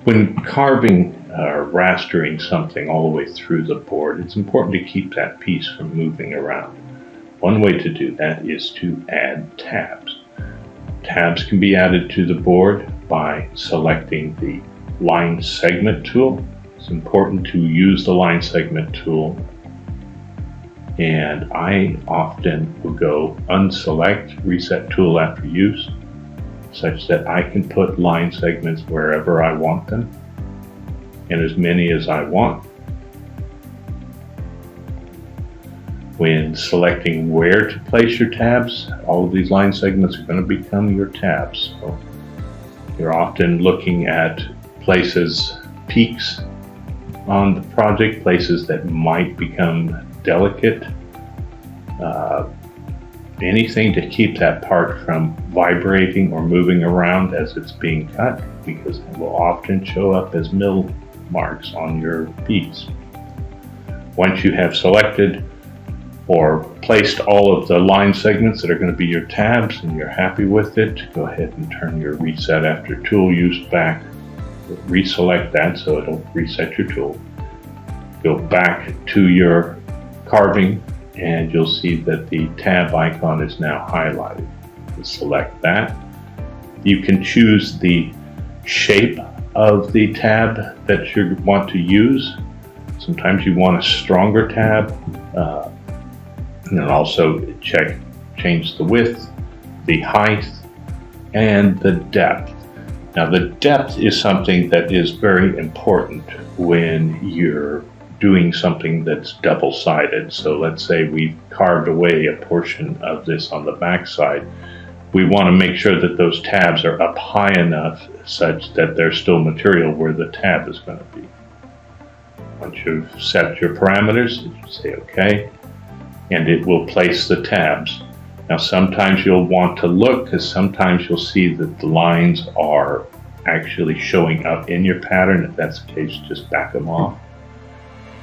When carving or rastering something all the way through the board, it's important to keep that piece from moving around. One way to do that is to add tabs. Tabs can be added to the board by selecting the line segment tool. It's important to use the line segment tool, and I often will go unselect reset tool after use, such that I can put line segments wherever I want them and as many as I want. When selecting where to place your tabs, all of these line segments are going to become your tabs. So you're often looking at places, peaks on the project, places that might become delicate, anything to keep that part from vibrating or moving around as it's being cut, because it will often show up as mill marks on your piece. Once you have selected or placed all of the line segments that are going to be your tabs and you're happy with it, go ahead and turn your reset after tool use back. Reselect that so it'll reset your tool. Go back to your carving and you'll see that the tab icon is now highlighted. Select that. You can choose the shape of the tab that you want to use. Sometimes you want a stronger tab, and then also change the width, the height, and the depth. Now the depth is something that is very important when you're doing something that's double-sided. So let's say we've carved away a portion of this on the back side. We want to make sure that those tabs are up high enough such that there's still material where the tab is going to be. Once you've set your parameters, you say OK, and it will place the tabs. Now sometimes you'll want to look, because sometimes you'll see that the lines are actually showing up in your pattern. If that's the case, just back them off.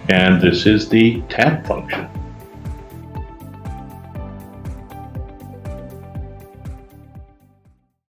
And this is the tab function.